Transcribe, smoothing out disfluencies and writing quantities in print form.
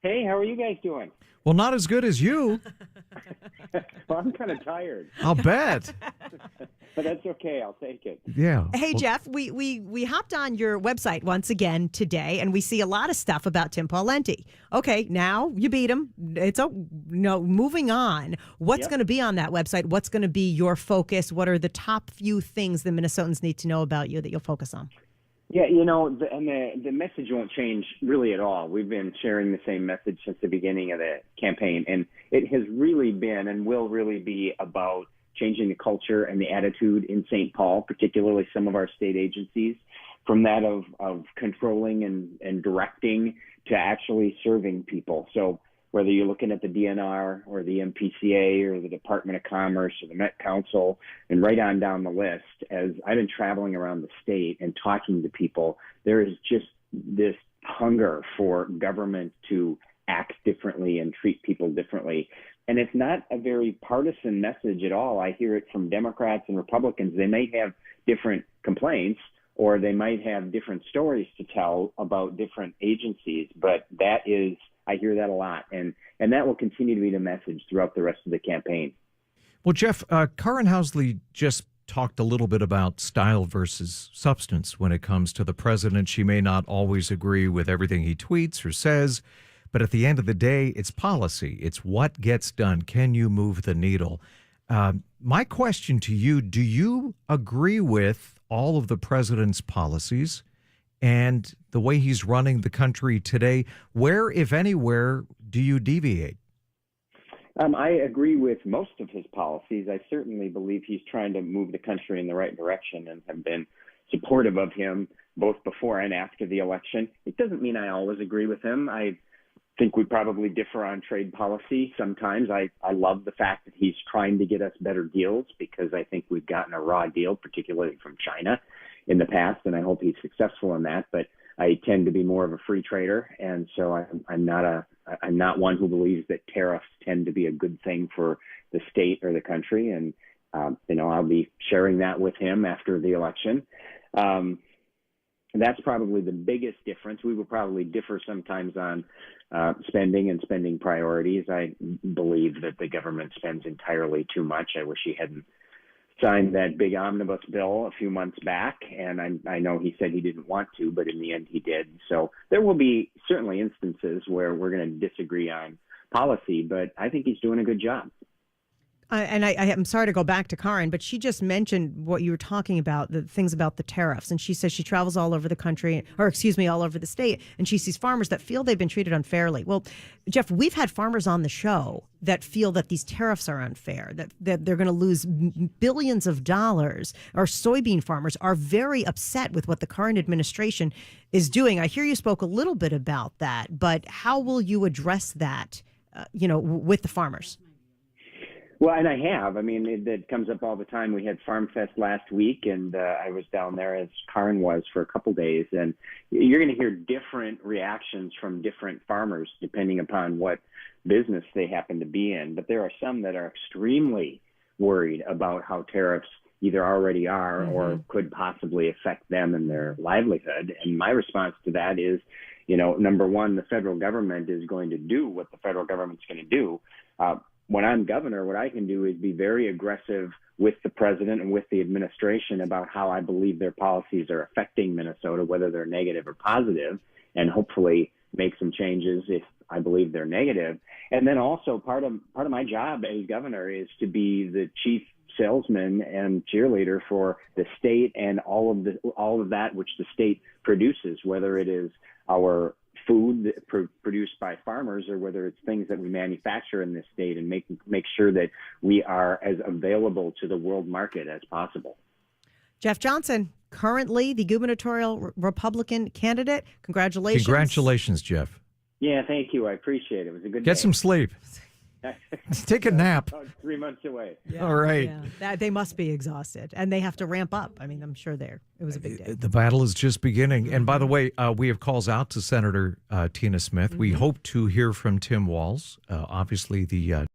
Hey, how are you guys doing? Well, not as good as you. Well, I'm kind of tired, I'll bet. but that's okay. I'll take it. Yeah. Hey, Well, Jeff, we hopped on your website once again today, and we see a lot of stuff about Tim Pawlenty. Okay, now you beat him. Moving on. What's Yep. going to be on that website? What's going to be your focus? What are the top few things the Minnesotans need to know about you that you'll focus on? Yeah, the message won't change really at all. We've been sharing the same message since the beginning of the campaign, and it has really been and will really be about changing the culture and the attitude in St. Paul, particularly some of our state agencies, from that of controlling and directing to actually serving people. So whether you're looking at the DNR or the MPCA or the Department of Commerce or the Met Council, and right on down the list, as I've been traveling around the state and talking to people, there is just this hunger for government to act differently and treat people differently. And it's not a very partisan message at all. I hear it from Democrats and Republicans. They may have different complaints, or they might have different stories to tell about different agencies, but I hear that a lot, and that will continue to be the message throughout the rest of the campaign. well, Jeff, Karen Housley just talked a little bit about style versus substance when it comes to the president. She may not always agree with everything he tweets or says, but at the end of the day, it's policy. It's what gets done. Can you move the needle? My question to you, do you agree with all of the president's policies and the way he's running the country today? Where, if anywhere, do you deviate? I agree with most of his policies. I certainly believe he's trying to move the country in the right direction and have been supportive of him both before and after the election. It doesn't mean I always agree with him. I think we probably differ on trade policy sometimes. I love the fact that he's trying to get us better deals, because I think we've gotten a raw deal, particularly from China in the past, and I hope he's successful in that. But I tend to be more of a free trader, and so I'm not one who believes that tariffs tend to be a good thing for the state or the country. And I'll be sharing that with him after the election. That's probably the biggest difference. We will probably differ sometimes on spending and spending priorities. I believe that the government spends entirely too much. I wish he hadn't signed that big omnibus bill a few months back, and I know he said he didn't want to, but in the end he did. So there will be certainly instances where we're going to disagree on policy, but I think he's doing a good job. I'm sorry to go back to Karen, but she just mentioned what you were talking about, the things about the tariffs. And she says she travels all over the country, all over the state, and she sees farmers that feel they've been treated unfairly. Well, Jeff, we've had farmers on the show that feel that these tariffs are unfair, that they're going to lose billions of dollars. Our soybean farmers are very upset with what the current administration is doing. I hear you spoke a little bit about that, but how will you address that, with the farmers? Well, and I have. I mean, it comes up all the time. We had Farm Fest last week, and I was down there, as Karen was, for a couple days. And you're going to hear different reactions from different farmers depending upon what business they happen to be in. But there are some that are extremely worried about how tariffs either already are or could possibly affect them and their livelihood. And my response to that is, number one, the federal government is going to do what the federal government's going to do. When I'm governor, what I can do is be very aggressive with the president and with the administration about how I believe their policies are affecting Minnesota, whether they're negative or positive, and hopefully make some changes if I believe they're negative. And then also part of my job as governor is to be the chief salesman and cheerleader for the state and all of that which the state produces, whether it is our food produced by farmers or whether it's things that we manufacture in this state, and make sure that we are as available to the world market as possible. Jeff Johnson, currently the gubernatorial Republican candidate. Congratulations. Congratulations, Jeff. Yeah, thank you. I appreciate it. It was a good Get day. some sleep. Take a nap. About 3 months away. Yeah, all right. Yeah. They must be exhausted, and they have to ramp up. I mean, I'm sure it was a big day. The battle is just beginning. And by the way, we have calls out to Senator Tina Smith. We hope to hear from Tim Walz. Obviously, the